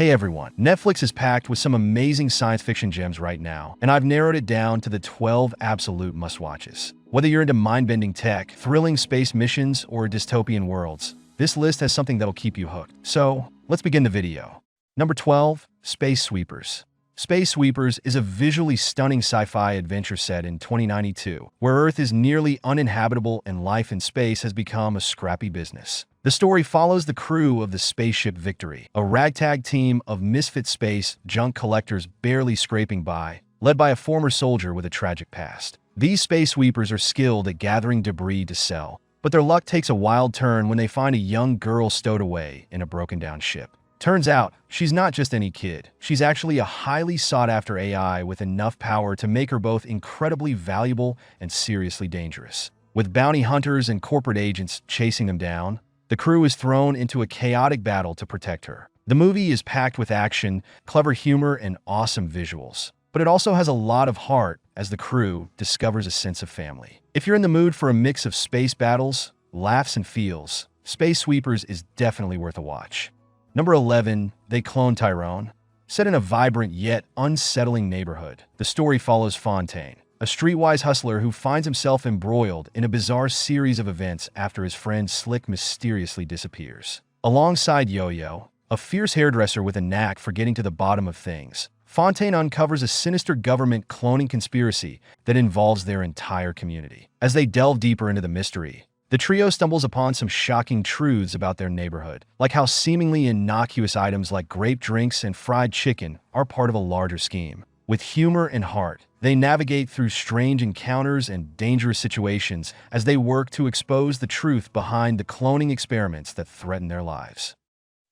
Hey everyone, Netflix is packed with some amazing science fiction gems right now, and I've narrowed it down to the 12 absolute must-watches. Whether you're into mind-bending tech, thrilling space missions, or dystopian worlds, this list has something that'll keep you hooked. So, let's begin the video. Number 12, Space Sweepers. Space Sweepers is a visually stunning sci-fi adventure set in 2092, where Earth is nearly uninhabitable and life in space has become a scrappy business. The story follows the crew of the spaceship Victory, a ragtag team of misfit space junk collectors barely scraping by, led by a former soldier with a tragic past. These space sweepers are skilled at gathering debris to sell, but their luck takes a wild turn when they find a young girl stowed away in a broken-down ship. Turns out, she's not just any kid. She's actually a highly sought-after AI with enough power to make her both incredibly valuable and seriously dangerous. With bounty hunters and corporate agents chasing them down, the crew is thrown into a chaotic battle to protect her. The movie is packed with action, clever humor, and awesome visuals. But it also has a lot of heart as the crew discovers a sense of family. If you're in the mood for a mix of space battles, laughs, and feels, Space Sweepers is definitely worth a watch. Number 11, They Clone Tyrone. Set in a vibrant yet unsettling neighborhood, the story follows Fontaine, a streetwise hustler who finds himself embroiled in a bizarre series of events after his friend Slick mysteriously disappears. Alongside Yo-Yo, a fierce hairdresser with a knack for getting to the bottom of things, Fontaine uncovers a sinister government cloning conspiracy that involves their entire community. As they delve deeper into the mystery, the trio stumbles upon some shocking truths about their neighborhood, like how seemingly innocuous items like grape drinks and fried chicken are part of a larger scheme. With humor and heart, they navigate through strange encounters and dangerous situations as they work to expose the truth behind the cloning experiments that threaten their lives.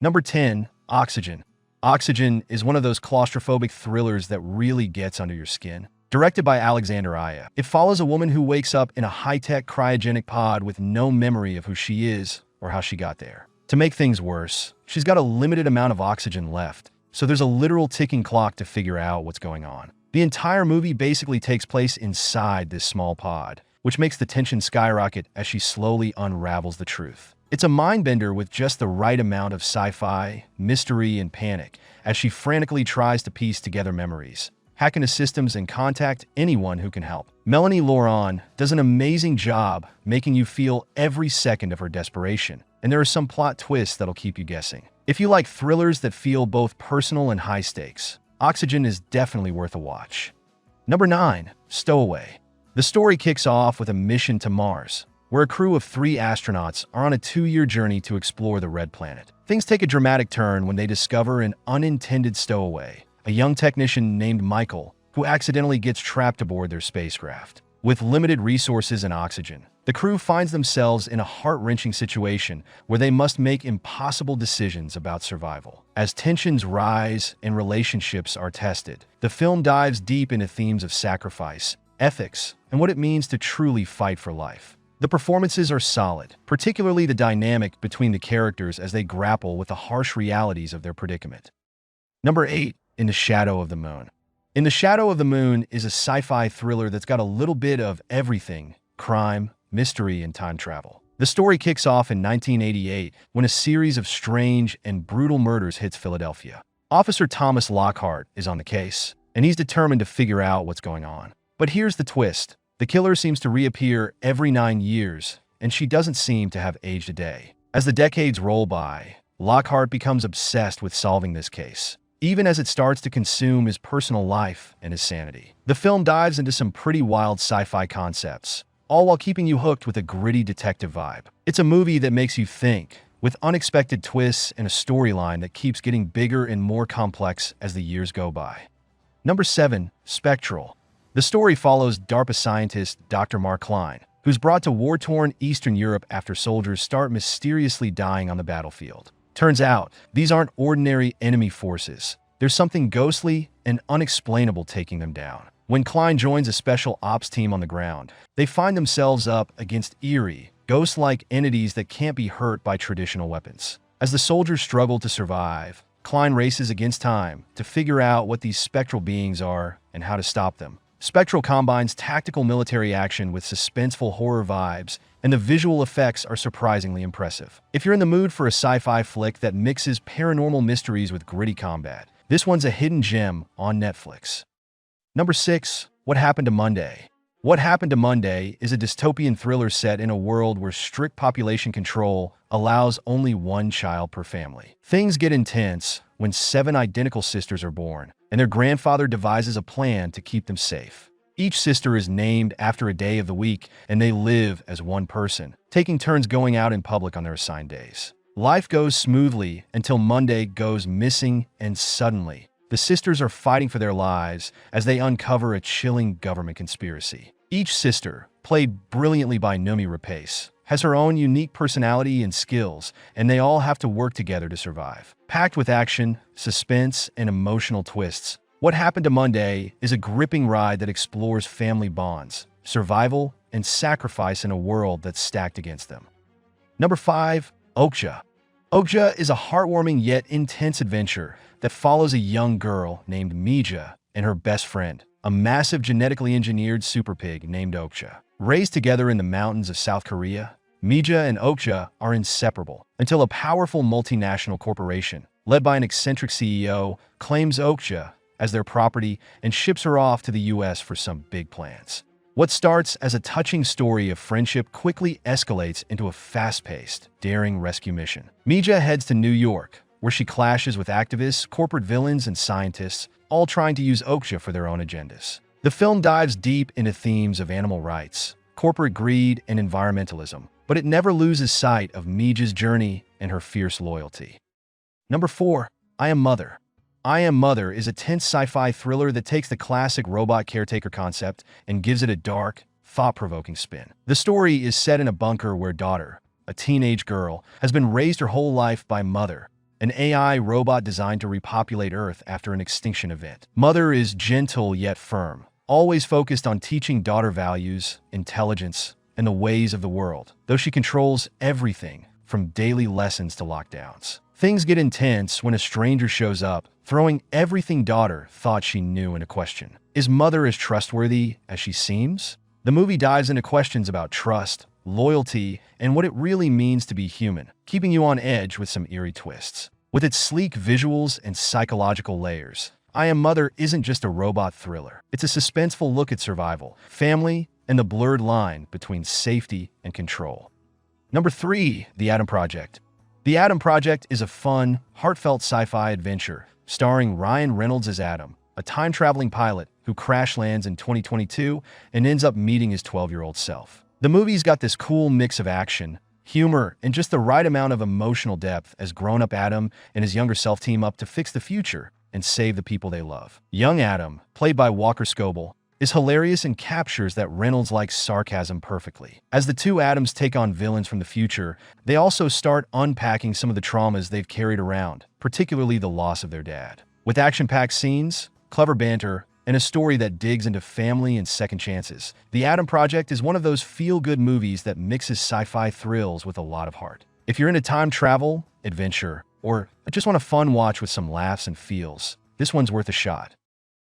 Number 10, Oxygen. Oxygen is one of those claustrophobic thrillers that really gets under your skin. Directed by Alexander Aya, it follows a woman who wakes up in a high-tech cryogenic pod with no memory of who she is or how she got there. To make things worse, she's got a limited amount of oxygen left, so there's a literal ticking clock to figure out what's going on. The entire movie basically takes place inside this small pod, which makes the tension skyrocket as she slowly unravels the truth. It's a mind-bender with just the right amount of sci-fi, mystery, and panic as she frantically tries to piece together memories, hack into systems, and contact anyone who can help. Melanie Laurent does an amazing job making you feel every second of her desperation, and there are some plot twists that'll keep you guessing. If you like thrillers that feel both personal and high stakes, Oxygen is definitely worth a watch. Number 9, Stowaway. The story kicks off with a mission to Mars, where a crew of 3 astronauts are on a 2-year journey to explore the Red Planet. Things take a dramatic turn when they discover an unintended stowaway, a young technician named Michael, who accidentally gets trapped aboard their spacecraft. With limited resources and oxygen, the crew finds themselves in a heart-wrenching situation where they must make impossible decisions about survival. As tensions rise and relationships are tested, the film dives deep into themes of sacrifice, ethics, and what it means to truly fight for life. The performances are solid, particularly the dynamic between the characters as they grapple with the harsh realities of their predicament. Number 8, In the Shadow of the Moon. In the Shadow of the Moon is a sci-fi thriller that's got a little bit of everything: crime, mystery, and time travel. The story kicks off in 1988 when a series of strange and brutal murders hits Philadelphia. Officer Thomas Lockhart is on the case, and he's determined to figure out what's going on. But here's the twist. The killer seems to reappear every 9 years, and she doesn't seem to have aged a day. As the decades roll by, Lockhart becomes obsessed with solving this case, even as it starts to consume his personal life and his sanity. The film dives into some pretty wild sci-fi concepts, all while keeping you hooked with a gritty detective vibe. It's a movie that makes you think, with unexpected twists and a storyline that keeps getting bigger and more complex as the years go by. Number 7, Spectral. The story follows DARPA scientist Dr. Mark Klein, who's brought to war-torn Eastern Europe after soldiers start mysteriously dying on the battlefield. Turns out, these aren't ordinary enemy forces. There's something ghostly and unexplainable taking them down. When Klein joins a special ops team on the ground, they find themselves up against eerie, ghost-like entities that can't be hurt by traditional weapons. As the soldiers struggle to survive, Klein races against time to figure out what these spectral beings are and how to stop them. Spectral combines tactical military action with suspenseful horror vibes, and the visual effects are surprisingly impressive. If you're in the mood for a sci-fi flick that mixes paranormal mysteries with gritty combat, this one's a hidden gem on Netflix. Number 6. What Happened to Monday? What Happened to Monday is a dystopian thriller set in a world where strict population control allows only one child per family. Things get intense when 7 identical sisters are born, and their grandfather devises a plan to keep them safe. Each sister is named after a day of the week, and they live as one person, taking turns going out in public on their assigned days. Life goes smoothly until Monday goes missing, and suddenly, the sisters are fighting for their lives as they uncover a chilling government conspiracy. Each sister, played brilliantly by Noomi Rapace, has her own unique personality and skills, and they all have to work together to survive. Packed with action, suspense, and emotional twists, What Happened to Monday is a gripping ride that explores family bonds, survival, and sacrifice in a world that's stacked against them. Number 5. Okja. Okja is a heartwarming yet intense adventure that follows a young girl named Mija and her best friend, a massive genetically engineered super pig named Okja. Raised together in the mountains of South Korea, Mija and Okja are inseparable until a powerful multinational corporation, led by an eccentric CEO, claims Okja as their property and ships her off to the US for some big plans. What starts as a touching story of friendship quickly escalates into a fast-paced, daring rescue mission. Mija heads to New York, where she clashes with activists, corporate villains, and scientists, all trying to use Okja for their own agendas. The film dives deep into themes of animal rights, corporate greed, and environmentalism, but it never loses sight of Mija's journey and her fierce loyalty. Number 4. I Am Mother. I Am Mother is a tense sci-fi thriller that takes the classic robot caretaker concept and gives it a dark, thought-provoking spin. The story is set in a bunker where Daughter, a teenage girl, has been raised her whole life by Mother, an AI robot designed to repopulate Earth after an extinction event. Mother is gentle yet firm, always focused on teaching Daughter values, intelligence, and the ways of the world, though she controls everything from daily lessons to lockdowns. Things get intense when a stranger shows up, throwing everything Daughter thought she knew into question. Is Mother as trustworthy as she seems? The movie dives into questions about trust, loyalty, and what it really means to be human, keeping you on edge with some eerie twists. With its sleek visuals and psychological layers, I Am Mother isn't just a robot thriller. It's a suspenseful look at survival, family, and the blurred line between safety and control. Number 3. The Adam Project. The Adam Project is a fun, heartfelt sci-fi adventure starring Ryan Reynolds as Adam, a time-traveling pilot who crash lands in 2022 and ends up meeting his 12-year-old self. The movie's got this cool mix of action, humor, and just the right amount of emotional depth as grown-up Adam and his younger self team up to fix the future and save the people they love. Young Adam, played by Walker Scobell, is hilarious and captures that Reynolds-like sarcasm perfectly. As the two Adams take on villains from the future, they also start unpacking some of the traumas they've carried around, particularly the loss of their dad. With action-packed scenes, clever banter, and a story that digs into family and second chances, The Adam Project is one of those feel-good movies that mixes sci-fi thrills with a lot of heart. If you're into time travel, adventure, or just want a fun watch with some laughs and feels, this one's worth a shot.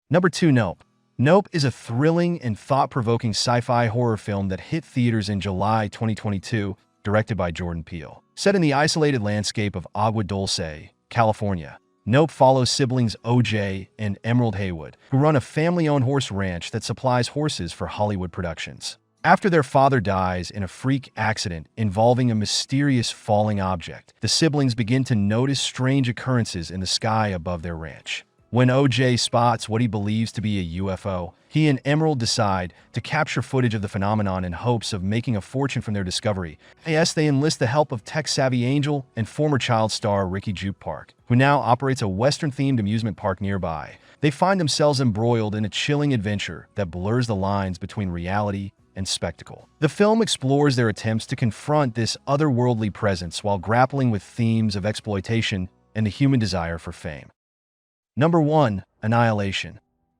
Number 2. Nope. Nope is a thrilling and thought-provoking sci-fi horror film that hit theaters in July 2022, directed by Jordan Peele. Set in the isolated landscape of Agua Dulce, California, Nope follows siblings OJ and Emerald Haywood, who run a family-owned horse ranch that supplies horses for Hollywood productions. After their father dies in a freak accident involving a mysterious falling object, the siblings begin to notice strange occurrences in the sky above their ranch. When OJ spots what he believes to be a UFO, he and Emerald decide to capture footage of the phenomenon in hopes of making a fortune from their discovery. Yes, they enlist the help of tech-savvy Angel and former child star Ricky Juke Park, who now operates a Western-themed amusement park nearby. They find themselves embroiled in a chilling adventure that blurs the lines between reality and spectacle. The film explores their attempts to confront this otherworldly presence while grappling with themes of exploitation and the human desire for fame. Number 1. Annihilation.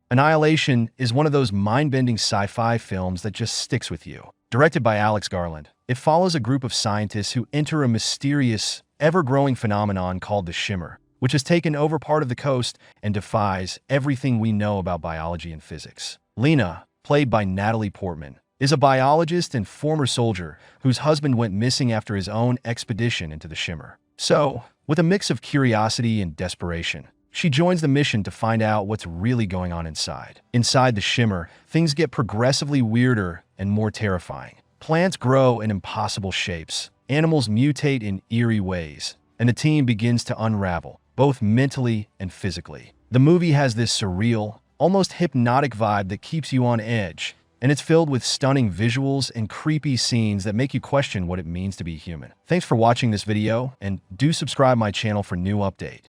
Annihilation is one of those mind-bending sci-fi films that just sticks with you. Directed by Alex Garland, it follows a group of scientists who enter a mysterious, ever-growing phenomenon called the Shimmer, which has taken over part of the coast and defies everything we know about biology and physics. Lena, played by Natalie Portman, is a biologist and former soldier whose husband went missing after his own expedition into the Shimmer. So, with a mix of curiosity and desperation, she joins the mission to find out what's really going on inside. Inside the Shimmer, things get progressively weirder and more terrifying. Plants grow in impossible shapes, animals mutate in eerie ways, and the team begins to unravel, both mentally and physically. The movie has this surreal, almost hypnotic vibe that keeps you on edge, and it's filled with stunning visuals and creepy scenes that make you question what it means to be human. Thanks for watching this video, and do subscribe my channel for new updates.